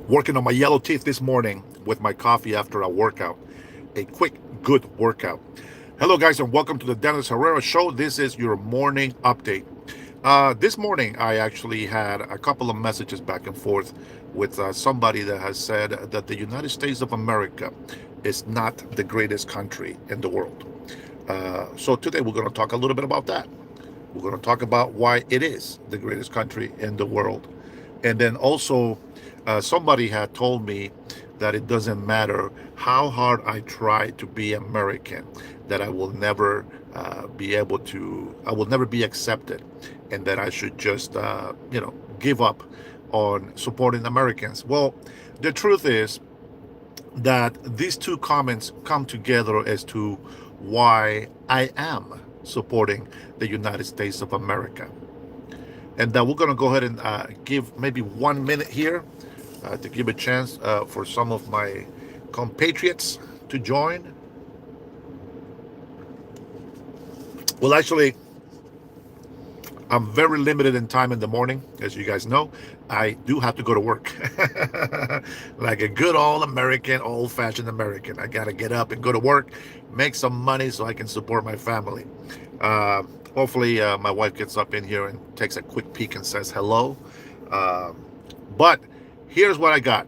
Working on my yellow teeth this morning with my coffee after a workout. A quick, good workout. Hello, guys, and welcome to the Dennis Herrera Show. This is your morning update. This morning, I actually had a couple of messages back and forth with somebody that has said that the United States of America is not the greatest country in the world. So today we're going to talk a little bit about that. We're going to talk about why it is the greatest country in the world. And then also, somebody had told me that it doesn't matter how hard I try to be American, that I will never I will never be accepted, and that I should just, give up on supporting Americans. Well, the truth is that these two comments come together as to why I am supporting the United States of America. And we're going to go ahead and give maybe 1 minute here to give a chance for some of my compatriots to join. Well, actually, I'm very limited in time in the morning. As you guys know, I do have to go to work. Like a good old American, old-fashioned American. I got to get up and go to work, make some money so I can support my family. Uh, Hopefully, my wife gets up in here and takes a quick peek and says hello. Uh, but here's what I got.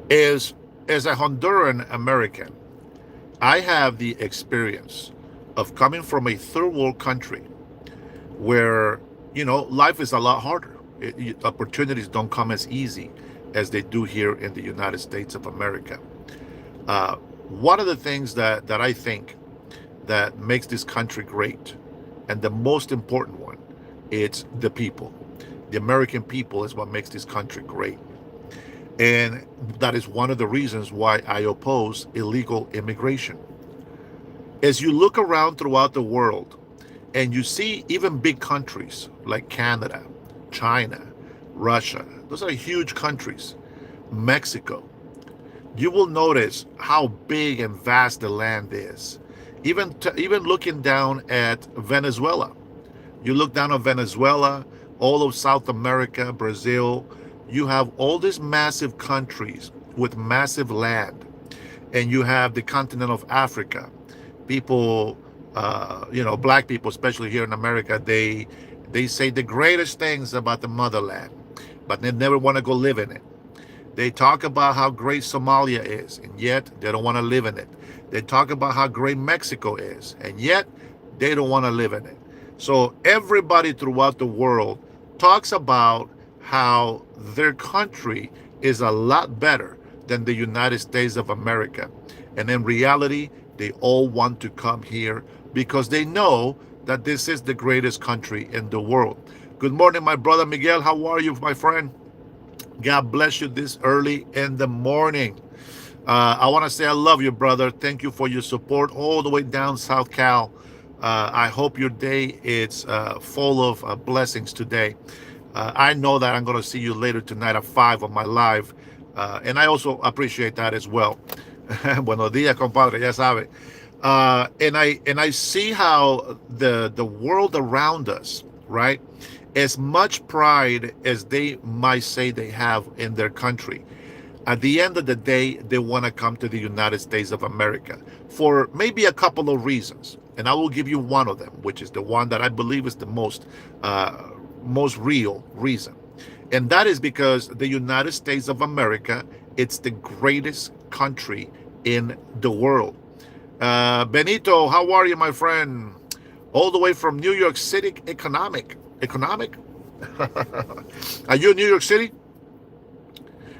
As a Honduran American, I have the experience of coming from a third world country where, life is a lot harder. Opportunities don't come as easy as they do here in the United States of America. One of the things that I think that makes this country great, and the most important one, it's the people. The American people is what makes this country great. And that is one of the reasons why I oppose illegal immigration. As you look around throughout the world and you see even big countries like Canada, China, Russia, those are huge countries, Mexico, you will notice how big and vast the land is. Even looking down at Venezuela, you look down at Venezuela, all of South America, Brazil, you have all these massive countries with massive land, and you have the continent of Africa. People, black people, especially here in America, they say the greatest things about the motherland, but they never want to go live in it. They talk about how great Somalia is, and yet they don't want to live in it. They talk about how great Mexico is, and yet they don't want to live in it. So everybody throughout the world talks about how their country is a lot better than the United States of America. And in reality, they all want to come here because they know that this is the greatest country in the world. Good morning, my brother Miguel. How are you, my friend? God bless you this early in the morning. I want to say I love you, brother. Thank you for your support all the way down South Cal. I hope your day is full of blessings today. I know that I'm going to see you later tonight at 5 on my live. And I also appreciate that as well. Buenos días, compadre, ya sabe. And I see how the world around us, right? As much pride as they might say they have in their country, at the end of the day, they want to come to the United States of America for maybe a couple of reasons. And I will give you one of them, which is the one that I believe is the most real reason. And that is because the United States of America, it's the greatest country in the world. Benito, how are you, my friend? All the way from New York City, economic. Are you in New York City?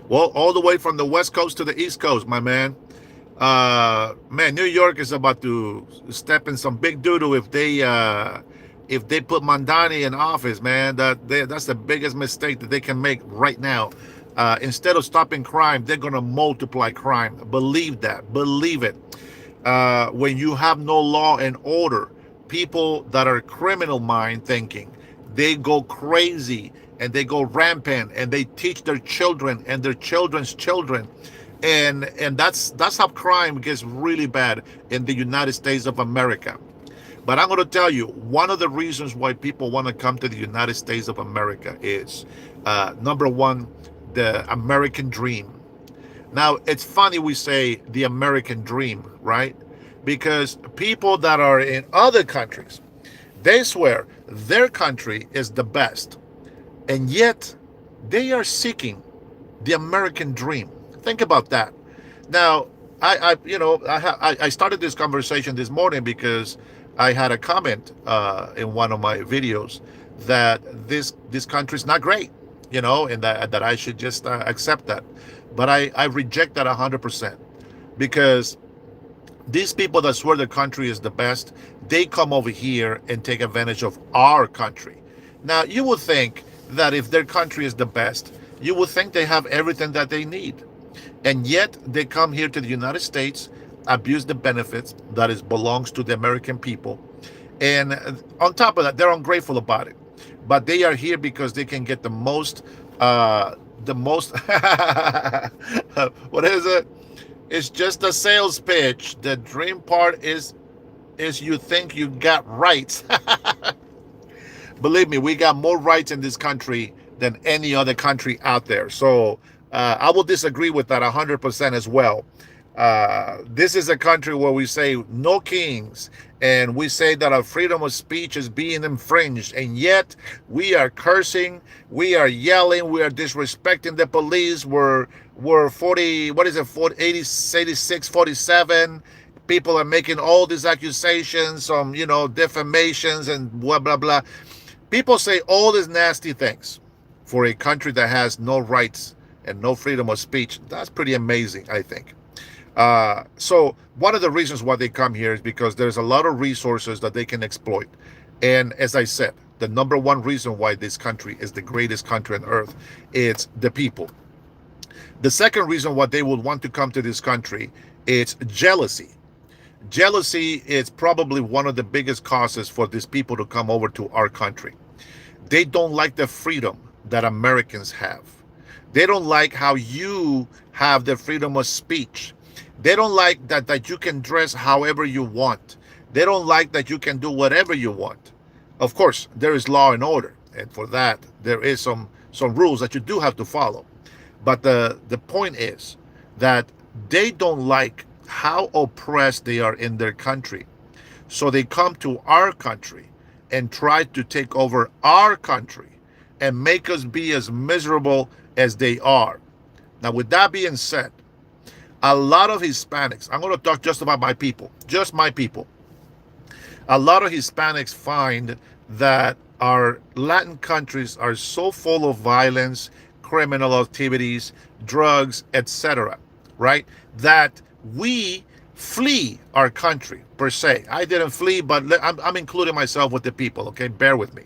Well, all the way from the West Coast to the East Coast, my man. Man, New York is about to step in some big doo-doo if they put Mandani in office, man. That's the biggest mistake that they can make right now. Instead of stopping crime, they're going to multiply crime. Believe that. Believe it. When you have no law and order, people that are criminal mind thinking, they go crazy and they go rampant and they teach their children and their children's children. And that's how crime gets really bad in the United States of America. But I'm going to tell you, one of the reasons why people want to come to the United States of America is, number one, the American dream. Now, it's funny we say the American dream, right? Because people that are in other countries, they swear their country is the best, and yet they are seeking the American dream. Think about that. Now, I started this conversation this morning because I had a comment in one of my videos that this country is not great, and that I should just accept that. But I reject that 100% because these people that swear their country is the best, they come over here and take advantage of our country. Now, you would think that if their country is the best, you would think they have everything that they need. And yet they come here to the United States, abuse the benefits that is belongs to the American people. And on top of that, they're ungrateful about it. But they are here because they can get the most what is it? It's just a sales pitch. The dream part is you think you got rights. Believe me, we got more rights in this country than any other country out there. So I will disagree with that 100% as well. This is a country where we say no kings, and we say that our freedom of speech is being infringed, and yet we are cursing, we are yelling, we are disrespecting the police. We're 40, what is it, 40, 80, 86, 47. People are making all these accusations, defamations and blah, blah, blah. People say all these nasty things for a country that has no rights and no freedom of speech. That's pretty amazing, I think. So one of the reasons why they come here is because there's a lot of resources that they can exploit. And as I said, the number one reason why this country is the greatest country on earth, it's the people. The second reason why they would want to come to this country, it's jealousy. Jealousy is probably one of the biggest causes for these people to come over to our country. They don't like the freedom that Americans have. They don't like how you have the freedom of speech. They don't like that you can dress however you want. They don't like that you can do whatever you want. Of course, there is law and order, and for that there is some rules that you do have to follow. But the point is that they don't like how oppressed they are in their country. So they come to our country and try to take over our country and make us be as miserable as they are. Now, with that being said, a lot of Hispanics, I'm going to talk just about my people, just my people. A lot of Hispanics find that our Latin countries are so full of violence, criminal activities, drugs, etc., right? That we flee our country per se. I didn't flee, but I'm including myself with the people, okay? Bear with me.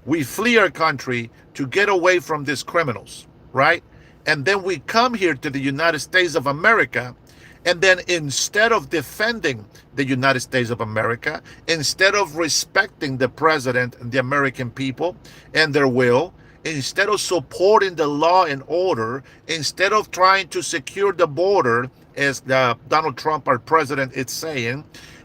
We flee our country to get away from these criminals, right? And then we come here to the United States of America, and then instead of defending the United States of America, instead of respecting the president and the American people and their will, instead of supporting the law and order, instead of trying to secure the border, as Donald Trump, our president, is saying,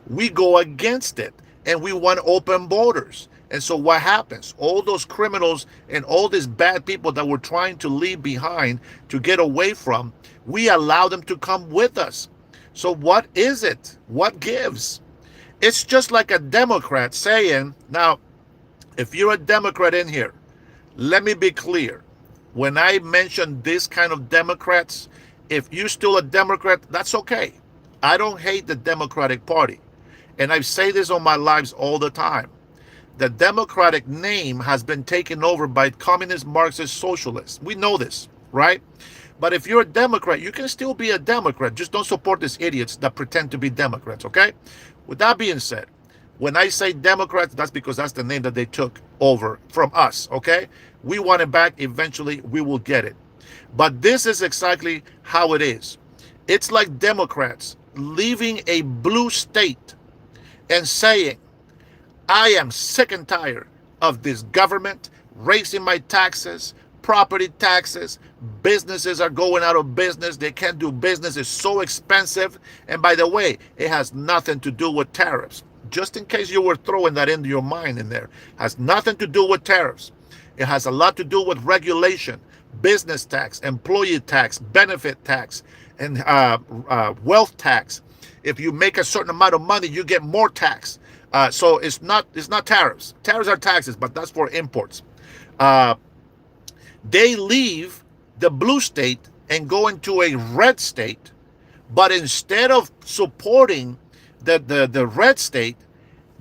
we go against it and we want open borders. And so what happens? All those criminals and all these bad people that we're trying to leave behind to get away from, we allow them to come with us. So what is it? What gives? It's just like a Democrat saying, now, if you're a Democrat in here, let me be clear. When I mention this kind of Democrats, if you're still a Democrat, that's okay. I don't hate the Democratic Party. And I say this on my lives all the time. The Democratic name has been taken over by communist, Marxist, socialists. We know this, right? But if you're a Democrat, you can still be a Democrat. Just don't support these idiots that pretend to be Democrats, okay? With that being said, when I say Democrats, that's because that's the name that they took over from us, okay? We want it back. Eventually, we will get it. But this is exactly how it is. It's like Democrats leaving a blue state and saying, I am sick and tired of this government raising my taxes, property taxes. Businesses are going out of business. They can't do business. It's so expensive. And by the way, it has nothing to do with tariffs. Just in case you were throwing that into your mind in there. Has nothing to do with tariffs. It has a lot to do with regulation. business tax, employee tax, benefit tax, and wealth tax. If you make a certain amount of money, you get more tax. So it's not tariffs. Tariffs are taxes, but that's for imports. Uh, they leave the blue state and go into a red state, but instead of supporting the red state,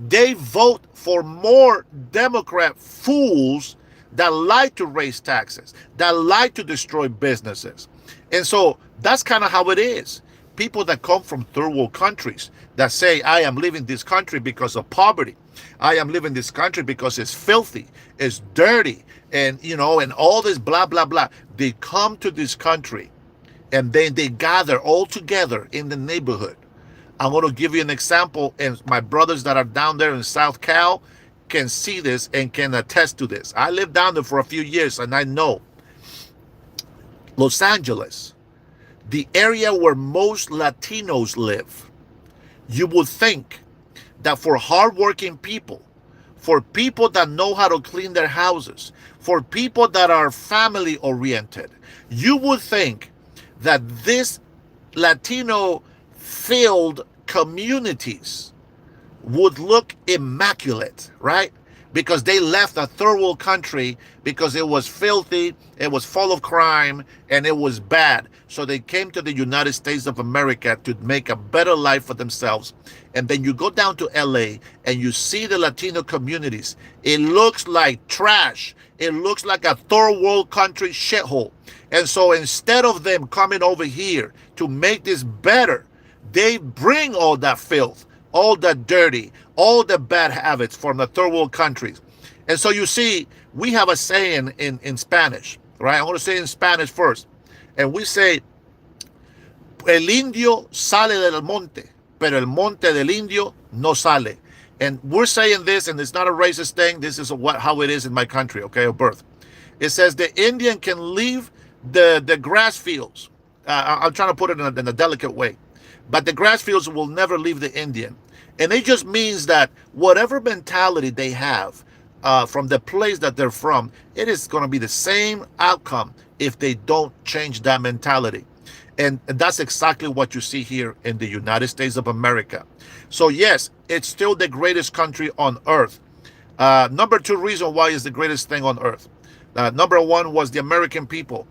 they vote for more Democrat fools that like to raise taxes, that like to destroy businesses. And so that's kind of how it is. People that come from third world countries that say, I am leaving this country because of poverty. I am leaving this country because it's filthy, it's dirty, and all this blah, blah, blah. They come to this country and then they gather all together in the neighborhood. I'm going to give you an example, and my brothers that are down there in South Cal can see this and can attest to this. I lived down there for a few years, and I know Los Angeles, the area where most Latinos live. You would think that for hardworking people, for people that know how to clean their houses, for people that are family oriented, you would think that this Latino filled communities would look immaculate, right? Because they left a third world country because it was filthy, it was full of crime, and it was bad. So they came to the United States of America to make a better life for themselves. And then you go down to LA and you see the Latino communities. It looks like trash. It looks like a third world country shithole. And so instead of them coming over here to make this better, they bring all that filth, all that dirty, all the bad habits from the third world countries. And so you see, we have a saying in Spanish, right? I'm going to say it in Spanish first. And we say, el indio sale del monte, pero el monte del indio no sale. And we're saying this, and it's not a racist thing. This is how it is in my country, okay, of birth. It says the Indian can leave the grass fields. I'm trying to put it in a delicate way. But the grass fields will never leave the Indian. And it just means that whatever mentality they have from the place that they're from, it is going to be the same outcome if they don't change that mentality. And that's exactly what you see here in the United States of America. So yes, it's still the greatest country on earth. Number two reason why it's the greatest thing on earth. Number one was the American people.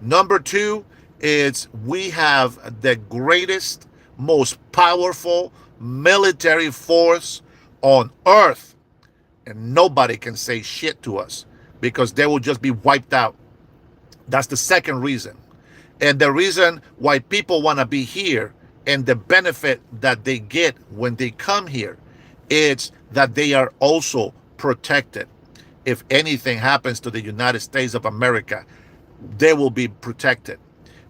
Number two, we have the greatest, most powerful military force on earth. And nobody can say shit to us because they will just be wiped out. That's the second reason. And the reason why people want to be here and the benefit that they get when they come here is that they are also protected. If anything happens to the United States of America, they will be protected.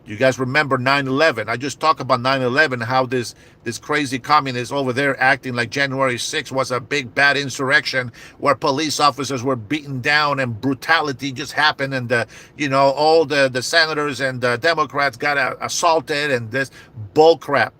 You guys remember 9/11? I just talked about 9/11, how this crazy communist over there acting like January 6th was a big bad insurrection where police officers were beaten down and brutality just happened, and all the senators and the Democrats got assaulted, and this bull crap.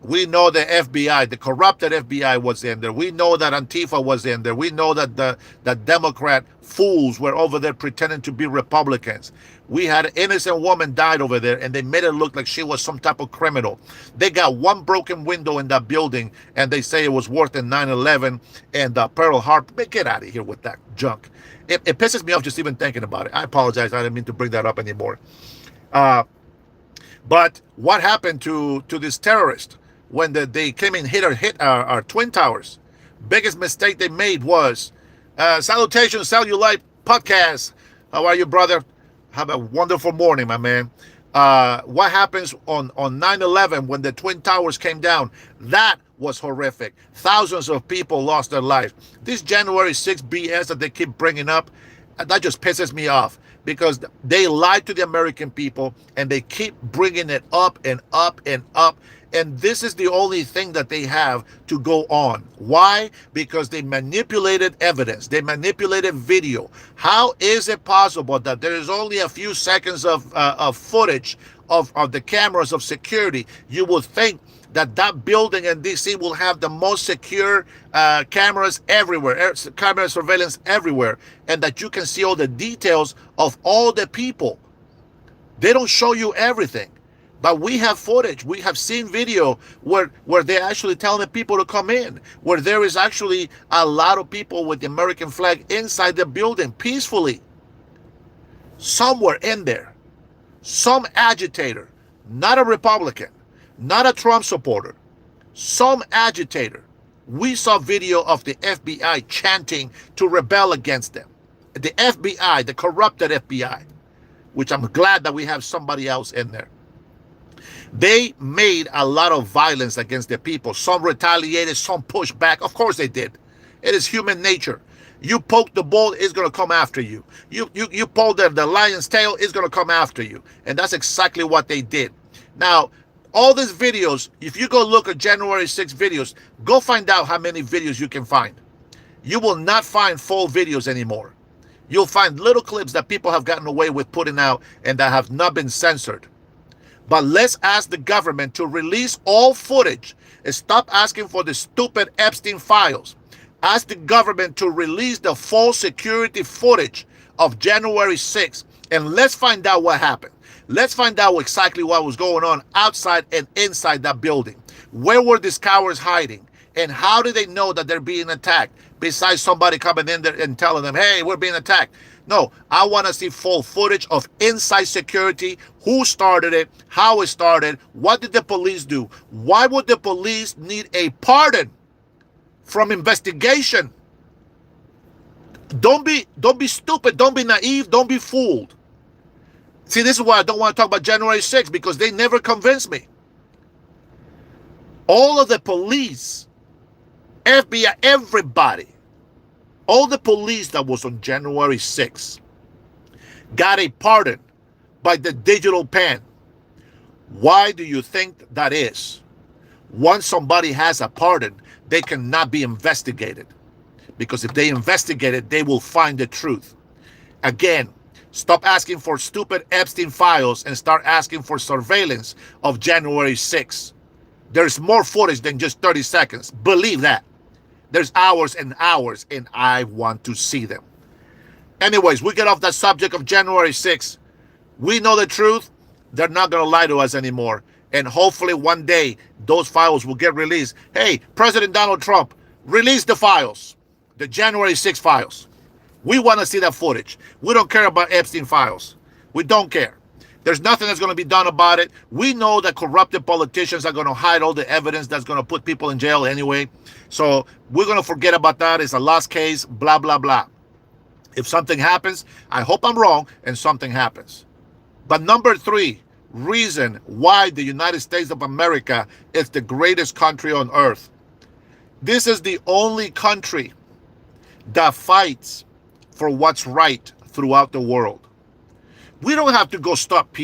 We know the FBI, the corrupted FBI was in there. We know that Antifa was in there. We know that the Democrat fools were over there pretending to be Republicans. We had an innocent woman died over there, and they made it look like she was some type of criminal. They got one broken window in that building, and they say it was worse than 9/11 and Pearl Harbor. Get out of here with that junk. It pisses me off just even thinking about it. I apologize. I didn't mean to bring that up anymore. But what happened to this terrorist when they came and hit our Twin Towers? Biggest mistake they made was salutations, Cellulite Podcast. How are you, brother? Have a wonderful morning, my man. What happens on 9/11 when the Twin Towers came down? That was horrific. Thousands of people lost their lives. This January 6th BS that they keep bringing up, that just pisses me off because they lied to the American people and they keep bringing it up and up and up. And this is the only thing that they have to go on. Why? Because they manipulated evidence. They manipulated video. How is it possible that there is only a few seconds of footage of the cameras of security? You would think that building in D.C. will have the most secure cameras everywhere, camera surveillance everywhere, and that you can see all the details of all the people They don't show you everything. But we have footage. We have seen video where they're actually telling the people to come in, where there is actually a lot of people with the American flag inside the building peacefully. Somewhere in there, some agitator, not a Republican, not a Trump supporter, some agitator. We saw video of the FBI chanting to rebel against them. The FBI, the corrupted FBI, which I'm glad that we have somebody else in there. They made a lot of violence against the people. Some retaliated, some pushed back. Of course they did. It is human nature. You poke the bull, it's going to come after you. You pull the lion's tail, it's going to come after you. And that's exactly what they did. Now, all these videos, if you go look at January 6 videos, go find out how many videos you can find. You will not find full videos anymore. You'll find little clips that people have gotten away with putting out and that have not been censored. But let's ask the government to release all footage and stop asking for the stupid Epstein files. Ask the government to release the full security footage of January 6th, and let's find out what happened. Let's find out exactly what was going on outside and inside that building. Where were these cowards hiding? And how do they know that they're being attacked? Besides somebody coming in there and telling them, hey, we're being attacked. No, I want to see full footage of inside security, who started it, how it started, what did the police do? Why would the police need a pardon from investigation? Don't be stupid, don't be naive, don't be fooled. See, this is why I don't want to talk about January 6th, because they never convinced me. All of the police, FBI, everybody, all the police that was on January 6th got a pardon by the digital pen. Why do you think that is? Once somebody has a pardon, they cannot be investigated. Because if they investigate it, they will find the truth. Again, stop asking for stupid Epstein files and start asking for surveillance of January 6th. There's more footage than just 30 seconds. Believe that. There's hours and hours, and I want to see them. Anyways, we get off that subject of January 6th. We know the truth. They're not going to lie to us anymore. And hopefully one day, those files will get released. Hey, President Donald Trump, release the files. The January 6th files. We want to see that footage. We don't care about Epstein files. We don't care. There's nothing that's going to be done about it. We know that corrupted politicians are going to hide all the evidence that's going to put people in jail anyway. So we're going to forget about that. It's a lost case, blah, blah, blah. If something happens, I hope I'm wrong and something happens. But number 3, reason why the United States of America is the greatest country on earth. This is the only country that fights for what's right throughout the world. We don't have to go stop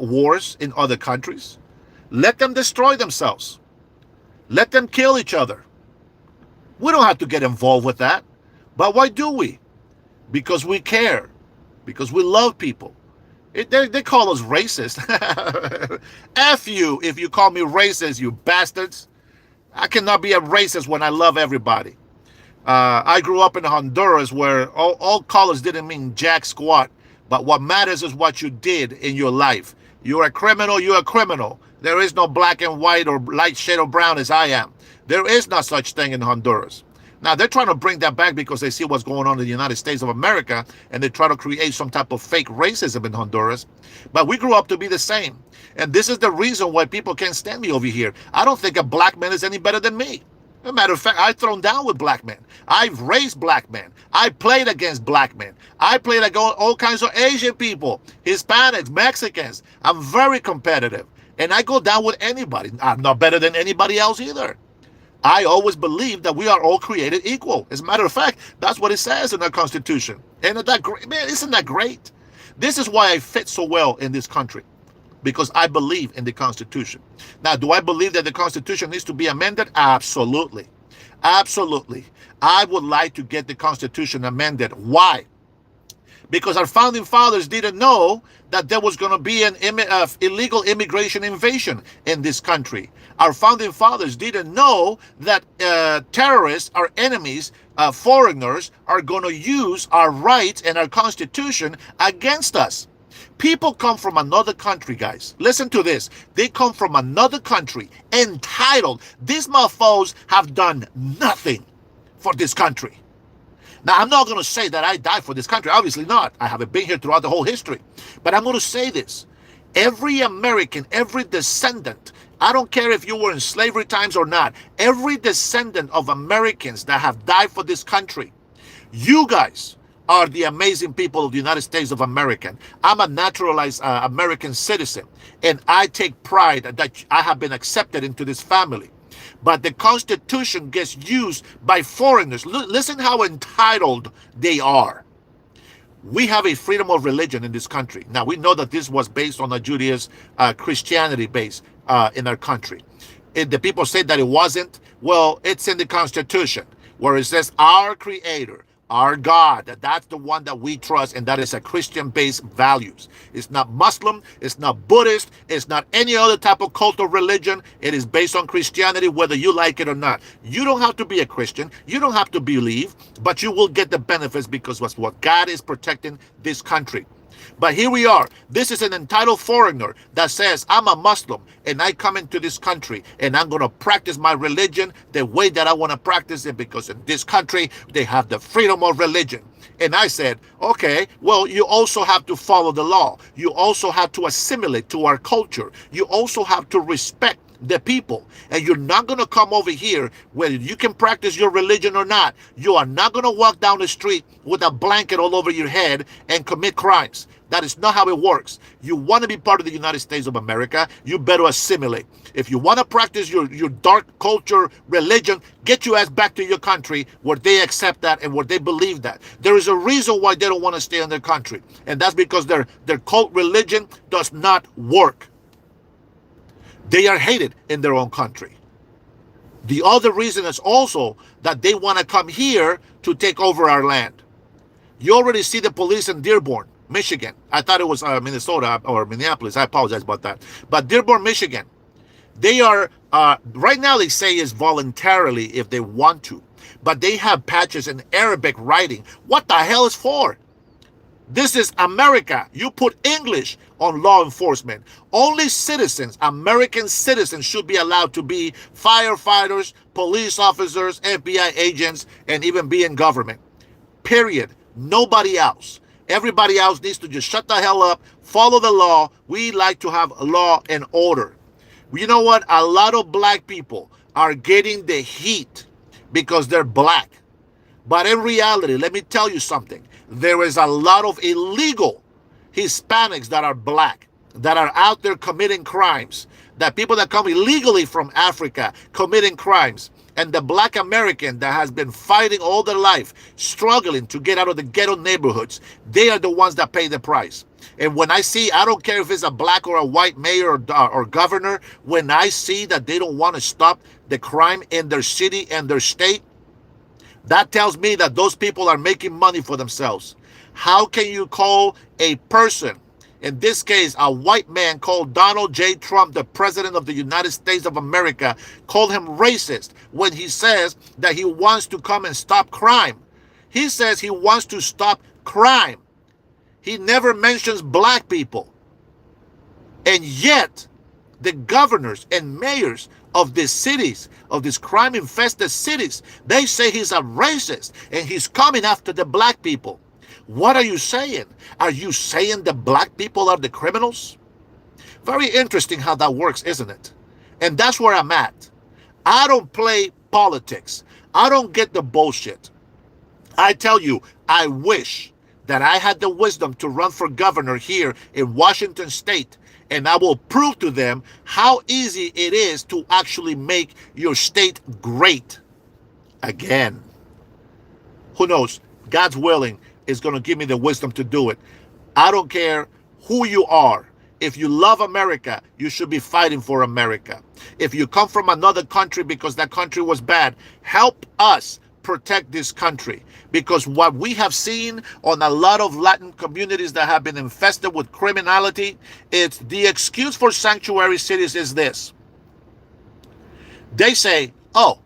wars in other countries. Let them destroy themselves. Let them kill each other. We don't have to get involved with that. But why do we? Because we care. Because we love people. They call us racist. F you if you call me racist, you bastards. I cannot be a racist when I love everybody. I grew up in Honduras where all colors didn't mean jack squat. But what matters is what you did in your life. You're a criminal, you're a criminal. There is no black and white or light shade of brown as I am. There is no such thing in Honduras. Now, they're trying to bring that back because they see what's going on in the United States of America, and they try to create some type of fake racism in Honduras. But we grew up to be the same. And this is the reason why people can't stand me over here. I don't think a black man is any better than me. As a matter of fact, I've thrown down with black men. I've raised black men. I played against black men. I played against all kinds of Asian people, Hispanics, Mexicans. I'm very competitive. And I go down with anybody. I'm not better than anybody else either. I always believe that we are all created equal. As a matter of fact, that's what it says in our Constitution. Isn't that great? Man, isn't that great? This is why I fit so well in this country. Because I believe in the Constitution. Now, do I believe that the Constitution needs to be amended? Absolutely. Absolutely. I would like to get the Constitution amended. Why? Because our founding fathers didn't know that there was going to be an illegal immigration invasion in this country. Our founding fathers didn't know that terrorists, our enemies, foreigners, are going to use our rights and our Constitution against us. People come from another country, guys. Listen to this. They come from another country entitled. These motherfuckers have done nothing for this country. Now, I'm not going to say that I died for this country. Obviously not. I haven't been here throughout the whole history. But I'm going to say this. Every American, every descendant, I don't care if you were in slavery times or not, every descendant of Americans that have died for this country, you guys are the amazing people of the United States of America. I'm a naturalized American citizen, and I take pride that I have been accepted into this family. But the Constitution gets used by foreigners. Listen how entitled they are. We have a freedom of religion in this country. Now, we know that this was based on a Judaism, Christianity base in our country. If the people say that it wasn't, well, it's in the Constitution, where it says our Creator, our God, that's the one that we trust, and that is a Christian-based values. It's not Muslim, it's not Buddhist, it's not any other type of cult or religion. It is based on Christianity, whether you like it or not. You don't have to be a Christian, you don't have to believe, but you will get the benefits because that's what God is protecting this country. But here we are. This is an entitled foreigner that says, I'm a Muslim and I come into this country and I'm going to practice my religion the way that I want to practice it, because in this country, they have the freedom of religion. And I said, okay, well, you also have to follow the law. You also have to assimilate to our culture. You also have to respect the people. And you're not going to come over here, whether you can practice your religion or not. You are not going to walk down the street with a blanket all over your head and commit crimes. That is not how it works. You want to be part of the United States of America, you better assimilate. If you want to practice your dark culture, religion, get your ass back to your country where they accept that and where they believe that. There is a reason why they don't want to stay in their country, and that's because their cult religion does not work. They are hated in their own country. The other reason is also that they want to come here to take over our land. You already see the police in Dearborn, Michigan. I thought it was Minnesota or Minneapolis. I apologize about that. But Dearborn, Michigan, they are, right now they say is voluntarily if they want to. But they have patches in Arabic writing. What the hell is for? This is America. You put English on law enforcement. Only citizens, American citizens, should be allowed to be firefighters, police officers, FBI agents, and even be in government. Period. Nobody else. Everybody else needs to just shut the hell up, follow the law. We like to have law and order. You know what? A lot of black people are getting the heat because they're black. But in reality, let me tell you something. There is a lot of illegal Hispanics that are black, that are out there committing crimes, that people that come illegally from Africa committing crimes. And the black American that has been fighting all their life, struggling to get out of the ghetto neighborhoods, they are the ones that pay the price. And when I see, I don't care if it's a black or a white mayor or governor, when I see that they don't want to stop the crime in their city and their state, that tells me that those people are making money for themselves. How can you call a person, in this case, a white man called Donald J. Trump, the president of the United States of America, call him racist when he says that he wants to come and stop crime? He says he wants to stop crime. He never mentions black people. And yet, the governors and mayors of these cities, of these crime-infested cities, they say he's a racist and he's coming after the black people. What are you saying? Are you saying the black people are the criminals? Very interesting how that works, isn't it? And that's where I'm at. I don't play politics. I don't get the bullshit. I tell you, I wish that I had the wisdom to run for governor here in Washington State, and I will prove to them how easy it is to actually make your state great again. Who knows? God's willing is going to give me the wisdom to do it. I don't care who you are. If you love America, you should be fighting for America. If you come from another country because that country was bad, help us protect this country. Because what we have seen on a lot of Latin communities that have been infested with criminality, it's the excuse for sanctuary cities is this. They say, oh,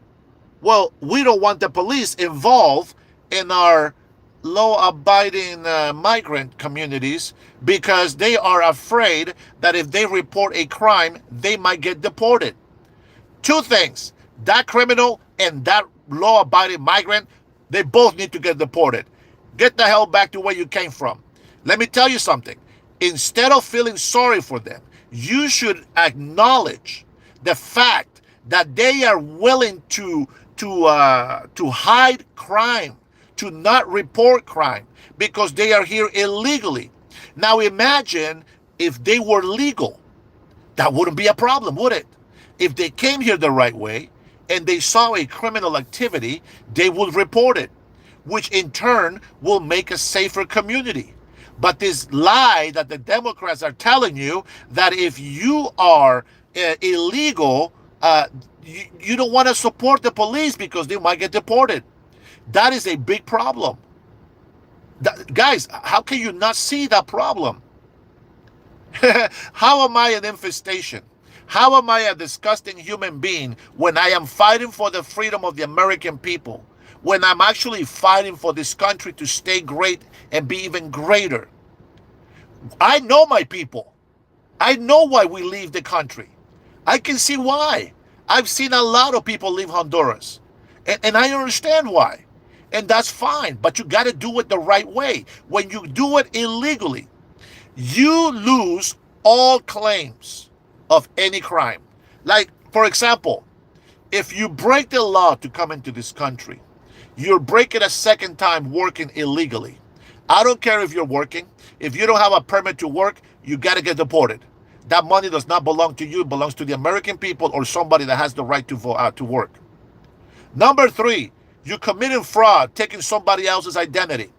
well, we don't want the police involved in our law-abiding migrant communities because they are afraid that if they report a crime, they might get deported. Two things: that criminal and that law abiding migrant, they both need to get deported. Get the hell back to where you came from. Let me tell you something. Instead of feeling sorry for them, you should acknowledge the fact that they are willing to hide crime, to not report crime because they are here illegally. Now imagine if they were legal. That wouldn't be a problem, would it? If they came here the right way and they saw a criminal activity, they would report it, which in turn will make a safer community. But this lie that the Democrats are telling you, that if you are illegal, you don't want to support the police because they might get deported. That is a big problem. Guys, how can you not see that problem? How am I an infestation? How am I a disgusting human being when I am fighting for the freedom of the American people? When I'm actually fighting for this country to stay great and be even greater? I know my people. I know why we leave the country. I can see why. I've seen a lot of people leave Honduras. And I understand why. And that's fine. But you got to do it the right way. When you do it illegally, you lose all claims of any crime. Like, for example, if you break the law to come into this country, you're breaking a second time working illegally. I don't care if you're working. If you don't have a permit to work, you got to get deported. That money does not belong to you. It belongs to the American people or somebody that has the right to work. Number three, you committing fraud, taking somebody else's identity.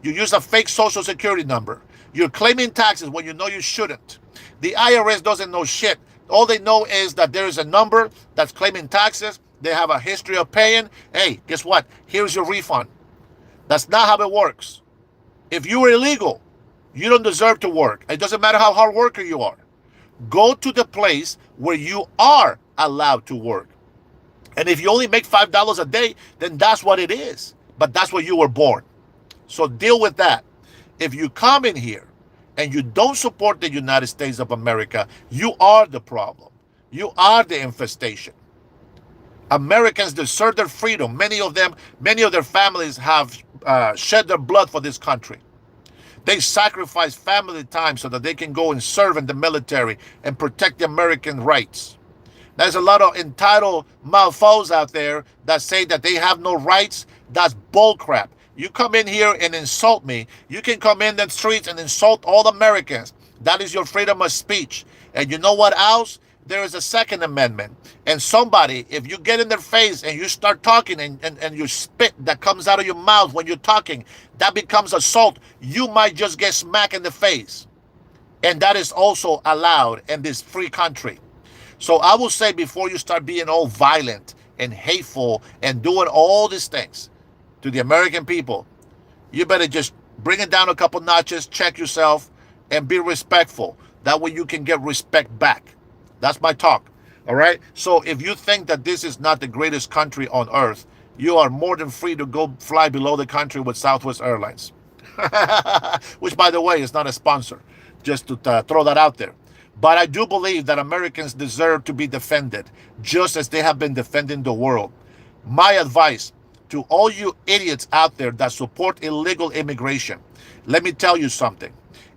You use a fake social security number. You're claiming taxes when you know you shouldn't. The IRS doesn't know shit. All they know is that there is a number that's claiming taxes. They have a history of paying. Hey, guess what? Here's your refund. That's not how it works. If you are illegal, you don't deserve to work. It doesn't matter how hard worker you are. Go to the place where you are allowed to work. And if you only make $5 a day, then that's what it is. But that's where you were born. So deal with that. If you come in here and you don't support the United States of America, you are the problem. You are the infestation. Americans deserve their freedom. Many of their families have shed their blood for this country. They sacrifice family time so that they can go and serve in the military and protect the American rights. There's a lot of entitled mofos out there that say that they have no rights. That's bullcrap. You come in here and insult me. You can come in the streets and insult all Americans. That is your freedom of speech. And you know what else? There is a Second Amendment. And somebody, if you get in their face and you start talking and you spit that comes out of your mouth when you're talking, that becomes assault. You might just get smacked in the face. And that is also allowed in this free country. So I will say, before you start being all violent and hateful and doing all these things to the American people, you better just bring it down a couple notches, check yourself, and be respectful. That way you can get respect back. That's my talk. All right? So if you think that this is not the greatest country on earth, you are more than free to go fly below the country with Southwest Airlines. Which, by the way, is not a sponsor. Just to throw that out there. But I do believe that Americans deserve to be defended, just as they have been defending the world. My advice to all you idiots out there that support illegal immigration, let me tell you something.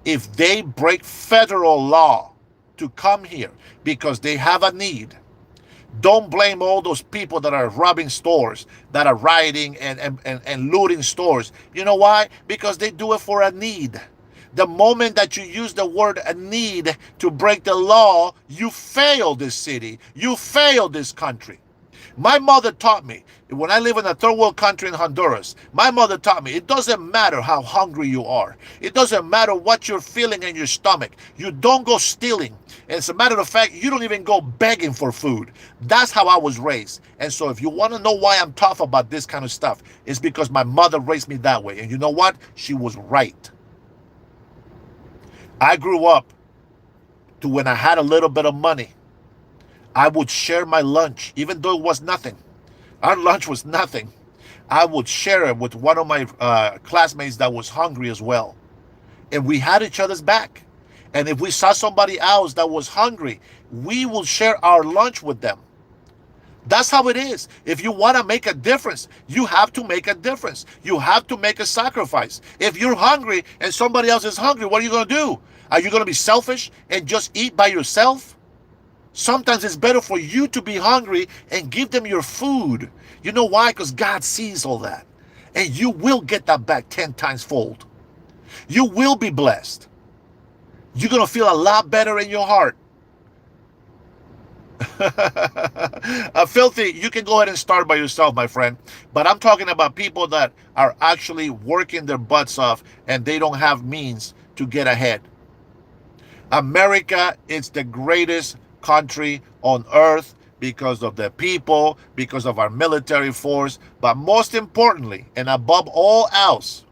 If they break federal law to come here because they have a need, don't blame all those people that are robbing stores, that are rioting and looting stores. You know why? Because they do it for a need. The moment that you use the word a need to break the law, you fail this city. You fail this country. My mother taught me, when I live in a third world country in Honduras, my mother taught me, it doesn't matter how hungry you are. It doesn't matter what you're feeling in your stomach. You don't go stealing. And as a matter of fact, you don't even go begging for food. That's how I was raised. And so if you want to know why I'm tough about this kind of stuff, it's because my mother raised me that way. And you know what? She was right. I grew up to when I had a little bit of money, I would share my lunch, even though it was nothing. Our lunch was nothing. I would share it with one of my classmates that was hungry as well. And we had each other's back. And if we saw somebody else that was hungry, we will share our lunch with them. That's how it is. If you want to make a difference, you have to make a difference. You have to make a sacrifice. If you're hungry and somebody else is hungry, what are you going to do? Are you going to be selfish and just eat by yourself? Sometimes it's better for you to be hungry and give them your food. You know why? Because God sees all that. And you will get that back 10 times fold. You will be blessed. You're going to feel a lot better in your heart. Filthy, you can go ahead and start by yourself, my friend. But I'm talking about people that are actually working their butts off and they don't have means to get ahead. America is the greatest country on earth because of the people, because of our military force, but most importantly, and above all else,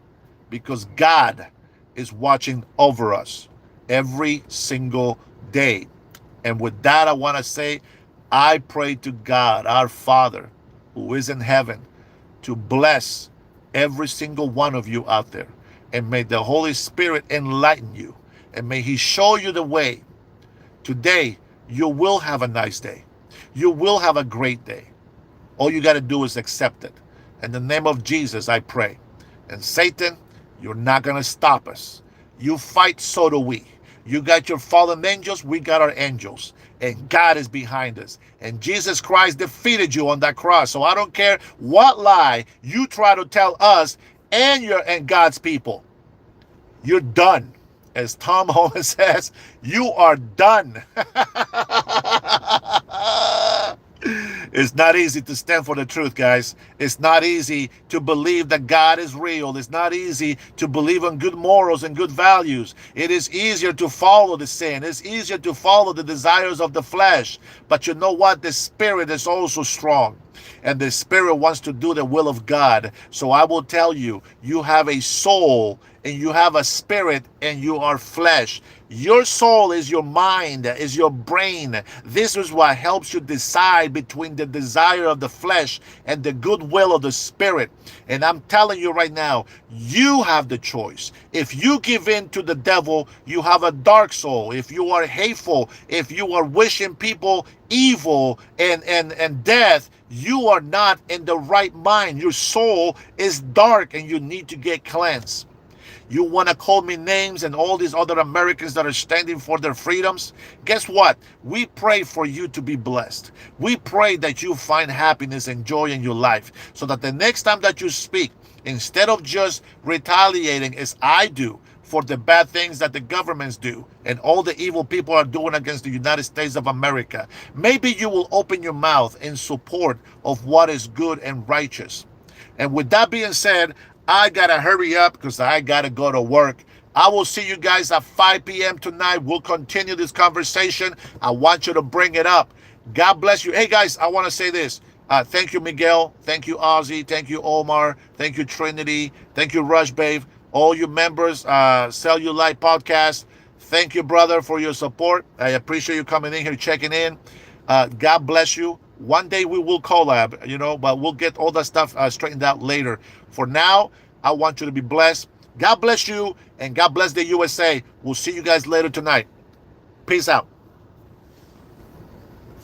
because God is watching over us every single day. And with that, I want to say, I pray to God, our Father, who is in heaven, to bless every single one of you out there. And may the Holy Spirit enlighten you. And may He show you the way. Today, you will have a nice day. You will have a great day. All you got to do is accept it. In the name of Jesus, I pray. And Satan, you're not going to stop us. You fight, so do we. You got your fallen angels, we got our angels. And God is behind us. And Jesus Christ defeated you on that cross. So I don't care what lie you try to tell us and God's people. You're done. As Tom Holland says, you are done. It's not easy to stand for the truth, guys. It's not easy to believe that God is real. It's not easy to believe in good morals and good values. It is easier to follow the sin. It's easier to follow the desires of the flesh. But you know what? The Spirit is also strong. And the Spirit wants to do the will of God. So I will tell you, you have a soul and you have a spirit and you are flesh. Your soul is your mind, is your brain. This is what helps you decide between the desire of the flesh and the good will of the Spirit. And I'm telling you right now, you have the choice. If you give in to the devil, you have a dark soul. If you are hateful, if you are wishing people evil and death, you are not in the right mind. Your soul is dark and you need to get cleansed. You want to call me names and all these other Americans that are standing for their freedoms? Guess what? We pray for you to be blessed. We pray that you find happiness and joy in your life so that the next time that you speak, instead of just retaliating as I do for the bad things that the governments do and all the evil people are doing against the United States of America, maybe you will open your mouth in support of what is good and righteous. And with that being said, I gotta hurry up because I gotta go to work. I will see you guys at 5 p.m. tonight. We'll continue this conversation. I want you to bring it up. God bless you. Hey guys, I want to say this. Thank you, Miguel. Thank you, Ozzy. Thank you, Omar. Thank you, Trinity. Thank you, Rush Babe. All you members, Cellulite Podcast. Thank you, brother, for your support. I appreciate you coming in here, checking in. God bless you. One day we will collab, but we'll get all that stuff straightened out later. For now, I want you to be blessed. God bless you, and God bless the USA. We'll see you guys later tonight. Peace out.